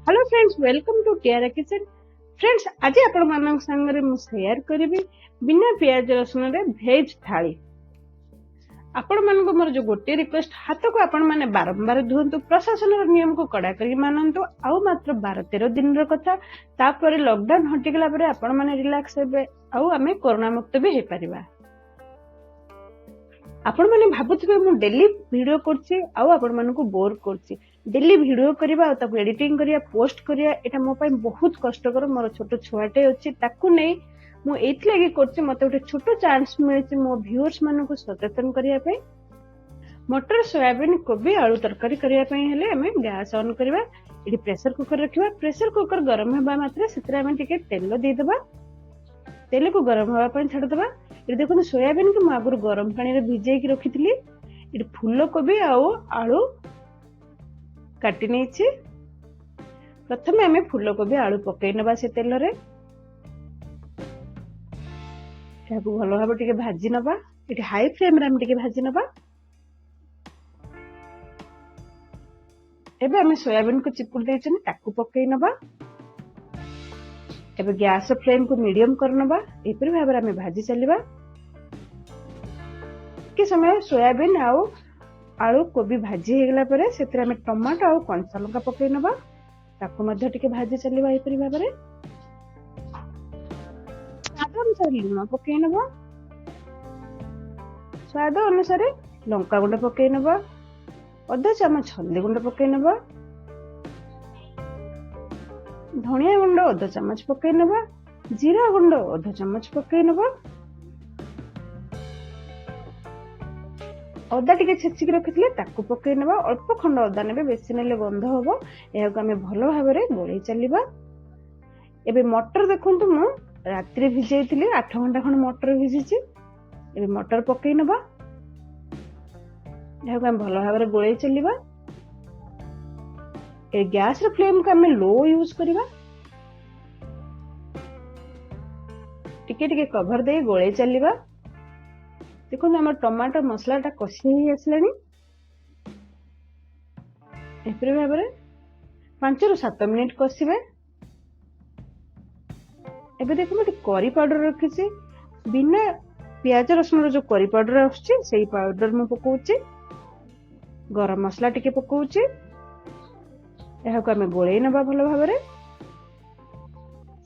Hello friends, welcome to Tiara kitchen. Friends, आज आपण मानक संगे मु शेयर करिवि बिना प्याज रसुन रे वेज थाली। आपण मानको मोर जो गोटे रिक्वेस्ट, हाथ को आपण माने बारंबार धुंतु, प्रशासन नियम को कड़ा करी मानंतु। आउ मात्र 12-13 दिन रो कथा, तापर लॉकडाउन हटिगला परे आपण माने रिलैक्स हेबे, आउ आमे कोरोना मुक्त भी हे परिबा। आपण माने भाबुथिबे मु डेली वीडियो करछि आउ आपण मानको बोर करछि। डेली वीडियो करिबा ताको एडिटिंग करिया पोस्ट करिया एटा मो पई बहुत कष्टकर। मोर छोटो छुआटे अछि, ताकू नै मु एथि लागि करछि। मते उठे छोटो चांस मिलछि मो व्यूअर्स मानको सचेतन करिया पई। मटर सोयाबीन कोबी आलू तरकारी करिया पई हेले हमें गैस ऑन करिबा। एडी प्रेशर कुकर रखिबा। प्रेशर कुकर गरम हेबा मात्रे सितरा हमें टिके तेल दे देबा। तेल को गरम होबा पई छाड़ देबा। ये देखो सोयाबीन को आगुर गरम पानी रे भिजे की रखिथिली। ये फूल कोबी आउ आलू काटी नहीं। प्रथम आम फूल कोबी आलू पकई नबा से तेल रे। भल भाव टे भाजी नबा। ये हाई फ्लेम रे टे भाजी नबा। एबे आम सोयाबीन को चिपुड़ देछन, ताकू पकई नबा। एबे गैस फ्लेम को मीडियम कर नबा। एपरि भाव रे आम भाजी चलिबा। के समय सोयाबीन आउ आलू कोबी भाजी हेगला परे सेतरे हमें टमाटो आउ कंचा लंका पकई नबा। ताकू मध्ये टिके भाजी चलिबा। एपरि भाव रे स्वाद अनुसार लूण पकई नबा। स्वाद अनुसार लंका गुंड पकई नबा। आधा चामच हल्दी गुंड पकई नबा। धनिया गुंड आधा चामच पकई नबा। जीरा गुंड आधा चामच पकई नबा। अदा टिके छेचिक रखिथिले ताकू पकई नबा। अल्प खंड अदा नेबे, बेसी नेले गंध होबो। एहा को हमें भलो भाव रे गोळै चलिबा। एबे मटर देखंतु मु रात्रि भिजेइथिले 8 घंटा खंड मटर भिजिछि। एबे मटर पकई नबा। एहा को हम भलो भाव रे गोळै चलिबा। ए गैस रे फ्लेम को हमें लो यूज करिबा। टिके टिके कवर दे गोळै चलिबा। देखो हम टमाटर मसला टा कषि आसलानी। एपरि भाव रे 5 ରୁ 7 मिनिट कषिबे। एबे देखो मैं करी पाउडर रखिछि। बिना प्याज रसुन रो जो करी पाउडर आछी सेही पाउडर में पकोउछि। गरम मसला टिके पकोउछि। एहा को हमें गोळै नबा भलो भाव रे।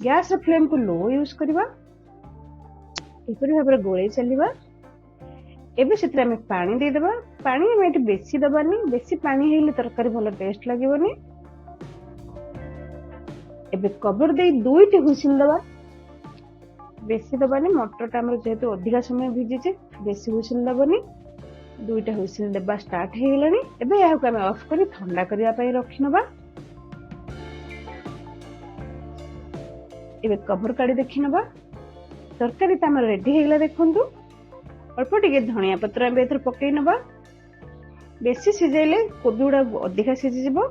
गैस रे फ्लेम को लो यूज करिबा। एपरि भाव रे गोळै चलिबा। एबे सेतरे हमें पानी दे देबा। पानी हमें एटी बेसी दबानी। बेसी पानी हेले तरकारी भलो टेस्ट लागिबोनी। एबे कवर दे 2टी हुइसिल दबा। बेसी दबानी, मटर टा हमर जेहेतु अधिका समय भिजिचे, बेसी हुइसिल दबनी। 2टा हुइसिल देबा स्टार्ट हे गेलानी। एबे एहा को हमें ऑफ करी ठंडा करिया पई रखि नबा। एबे कवर काडी देखि नबा। तरकारी त हमर रेडी हे गेला। देखंतु अल्प टिके धनिया पत्र एबे एथर पकई नबा। बेसी सिझाइले कोबी गुडा अधिका सिझि जिवो।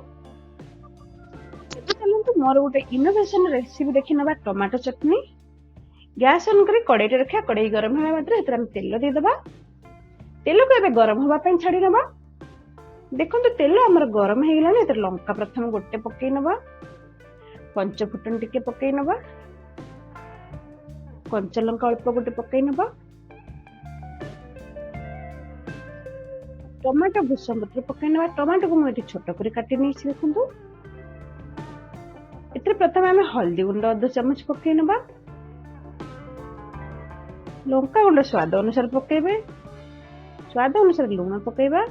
एबे चलंतु मोर गोटे इनोवेशन रेसिपी देखि नबा। Tomato chutney. गैस ऑन करी कड़ाई रखिया। कड़ाई गरम होबा मात्रे एथर हम तेल दे दबा। तेल को एबे गरम होबा पई छाडी नबा। देखंतु तेल हमर गरम हे गेलानी। एथर लंका प्रथम गोटे पकई नबा। पंच फुटन टिके पकई नबा। कंचा लंका अल्प गोटे पकई नबा। टमाटो भूसम पत्र पकई नबा। टमाटो को मुझे छोट कर काटी नहीं। देखंतु एथरे प्रथम हमें हल्दी गुंड आधा चामच पकई नबा। लंका गुंड स्वाद अनुसार पकेबे। स्वाद अनुसार लूण पकेबा।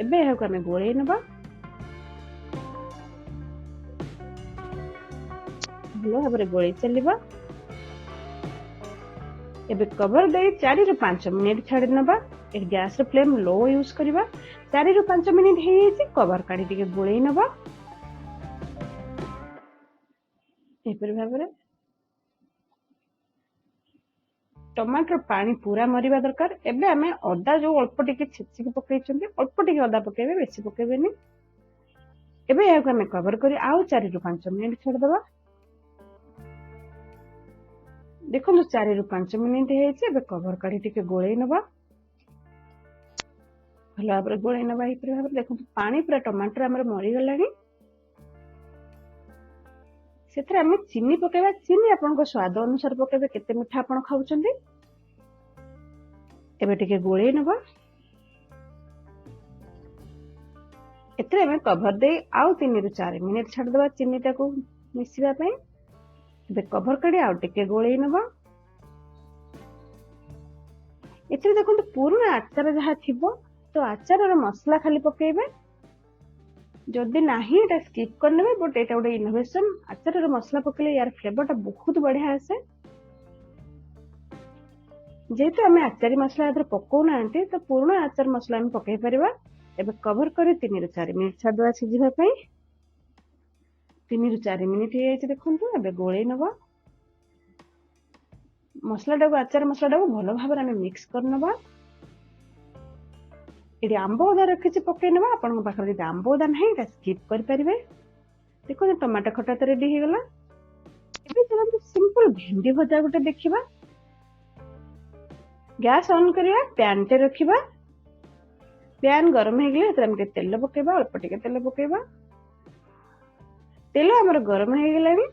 एबे एहा को हमें गोळै नबा। भलो भाव रे गोळै चलिबा। एबे कवर दे 4 ରୁ 5 मिनिट छाडी नबा। ए गैस रे फ्लेम लो यूज करिबा। 4 ରୁ 5 मिनिट हे जेछि कवर काडी टिके गोळै नबा। एपर भाव रे टमाटर पानी पूरा मरिबा दरकार। एबे हमें अदा जो अल्प टिके छेची के पकैछन्ते, अल्प टिके अदा पकेबे, बेसी पकेबेनी। एबे एहा को हमें कवर करी आउ 4 ରୁ 5 मिनिट छाड दबा। देखो 4 ରୁ 5 मिनिट हेछि। एबे कवर काडी टिके गोळै नबा। भलो भाव रे गोळै नबा। एपर भाव देखो पानी पूरा टमाटर हमर मरि गलानी। ସେଥିରେ ଆମେ ଚିନି ପକେଇବା। ଚିନି ଆପଣଙ୍କ ସ୍ୱାଦ ଅନୁସାରେ ପକେଇବେ, କେତେ ମିଠା ଆପଣ ଖାଉଛନ୍ତି। ଏବେ ଟିକେ ଗୋଳେଇ ନବା। ଏଥିରେ ଆମେ କଭର ଦେଇ ଆଉ 3 ରୁ 4 ମିନିଟ୍ ଛାଡ଼ିଦେବା ଚିନିଟାକୁ ମିଶିବା ପାଇଁ। ଏବେ କଭର କାଢି ଆଉ ଟିକେ ଗୋଳେଇ ନବା। ଏଥିରେ ଦେଖନ୍ତୁ ପୁରୁଣା ଆଚାର ଯାହା ଥିବ ତ ଆଚାରର ମସଲା ଖାଲି ପକେଇବେ। ଯଦି ନାହିଁ ଏଟା ସ୍କିପ୍ କରିନେବେ, ବଟ୍ ଏଟା ଗୋଟେ ଇନୋଭେସନ। ଆଚାରର ମସଲା ପକେଇଲେ ୟାର ଫ୍ଲେଭରଟା ବହୁତ ବଢିଆ ଆସେ। ଯେହେତୁ ଆମେ ଆଚାରୀ ମସଲା ଏଥିରେ ପକଉନାହାନ୍ତି ତ ପୁରୁଣା ଆଚାର ମସଲା ଆମେ ପକେଇ ପାରିବା। ଏବେ କଭର କରି 3 ରୁ 4 ମିନିଟ୍ ଛାଡ଼ିଦେବା ସିଝିବା ପାଇଁ। 3 ରୁ 4 ମିନିଟ୍ ହେଇଯାଇଛି ଦେଖନ୍ତୁ। ଏବେ ଗୋଳେଇ ନବା। ମସଲାଟାକୁ ଆଚାର ମସଲାଟାକୁ ଭଲ ଭାବରେ ଆମେ ମିକ୍ସ କରିନେବା। ଏଠି ଆମ୍ବ ଅଦା ରଖିଛି ପକେଇ ନେବା। ଆପଣଙ୍କ ପାଖରେ ଯଦି ଆମ୍ବ ଅଦା ନାହିଁ ଏଟା ସ୍କିପ୍ କରିପାରିବେ। ଦେଖନ୍ତୁ ଟମାଟୋ ଖଟା ତ ରେଡି ହେଇଗଲା। ଏବେ ଚାଲନ୍ତୁ ସିମ୍ପଲ ଭେଣ୍ଡି ଭଜା ଗୋଟେ ଦେଖିବା। ଗ୍ୟାସ୍ ଅନ୍ କରିବା, ପ୍ୟାନ୍ ଟେ ରଖିବା। ପ୍ୟାନ୍ ଗରମ ହେଇଗଲେ ଏଥିରେ ଆମେ ଟିକେ ତେଲ ପକେଇବା, ଅଳ୍ପ ଟିକେ ତେଲ ପକେଇବା। ତେଲ ଆମର ଗରମ ହେଇଗଲାଣି।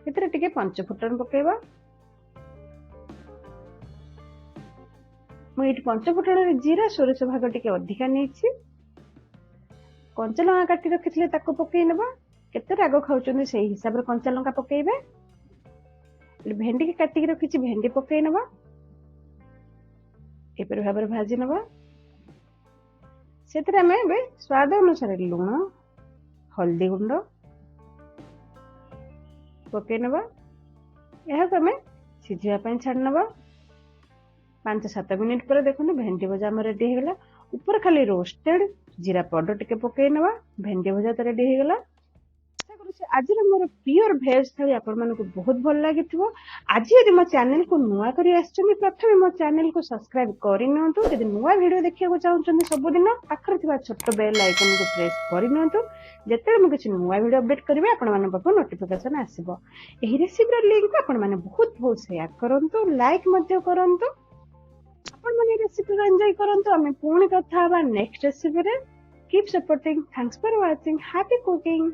ଏଥିରେ ଟିକେ ପଞ୍ଚ ଫୁଟଣ ପକେଇବା। ମୁଁ ଏଇଠି ପଞ୍ଚ ଫୁଟଣରେ ଜିରା ସୋରିଷ ଭାଗ ଟିକେ ଅଧିକା ନେଇଛି। କଞ୍ଚା ଲଙ୍କା କାଟି ରଖିଥିଲେ ତାକୁ ପକେଇ ନେବା। କେତେ ରାଗ ଖାଉଛନ୍ତି ସେଇ ହିସାବରେ କଞ୍ଚା ଲଙ୍କା ପକେଇବେ। ଭେଣ୍ଡି କି କାଟିକି ରଖିଛି, ଭେଣ୍ଡି ପକେଇ ନେବା। ଏପରି ଭାବରେ ଭାଜି ନେବା। ସେଥିରେ ଆମେ ଏବେ ସ୍ୱାଦ ଅନୁସାରେ ଲୁଣ, ହଳଦୀ ଗୁଣ୍ଡ ପକେଇ ନେବା। ଏହାକୁ ଆମେ ସିଝିବା ପାଇଁ ଛାଡ଼ି ନେବା। 5-7 ମିନିଟ୍ ପରେ ଦେଖନ୍ତୁ ଭେଣ୍ଡି ଭଜା ଆମର ରେଡି ହେଇଗଲା। ଉପରେ ଖାଲି ରୋଷ୍ଟେଡ ଜିରା ପାଉଡର ଟିକେ ପକେଇ ନେବା। ଭେଣ୍ଡି ଭଜା ତ ରେଡି ହେଇଗଲା। ଆଶା କରୁଛି ଆଜିର ମୋର ପିଓର ଭେଜ ଥାଳି ଆପଣମାନଙ୍କୁ ବହୁତ ଭଲ ଲାଗିଥିବ। ଆଜି ଯଦି ମୋ ଚ୍ୟାନେଲକୁ ନୂଆ କରି ଆସିଛନ୍ତି, ପ୍ରଥମେ ମୋ ଚ୍ୟାନେଲକୁ ସବସ୍କ୍ରାଇବ କରିନିଅନ୍ତୁ। ଯଦି ନୂଆ ଭିଡିଓ ଦେଖିବାକୁ ଚାହୁଁଛନ୍ତି ସବୁଦିନ, ପାଖରେ ଥିବା ଛୋଟ ବେଲ୍ ଆଇକନକୁ ପ୍ରେସ୍ କରିନିଅନ୍ତୁ। ଯେତେବେଳେ ମୁଁ କିଛି ନୂଆ ଭିଡିଓ ଅପଡେଟ୍ କରିବି ଆପଣମାନଙ୍କ ପାଖକୁ ନୋଟିଫିକେସନ ଆସିବ। ଏହି ରେସିପିର ଲିଙ୍କ ଆପଣମାନେ ବହୁତ ସେୟାର କରନ୍ତୁ, ଲାଇକ୍ ମଧ୍ୟ କରନ୍ତୁ। ଆପଣମାନେ ରେସିପିକୁ ଏନ୍ଜୟ କରନ୍ତୁ। ଆମେ ପୁଣି କଥା ହେବା next ରେସିପିରେ। Keep supporting. Thanks for watching. Happy cooking.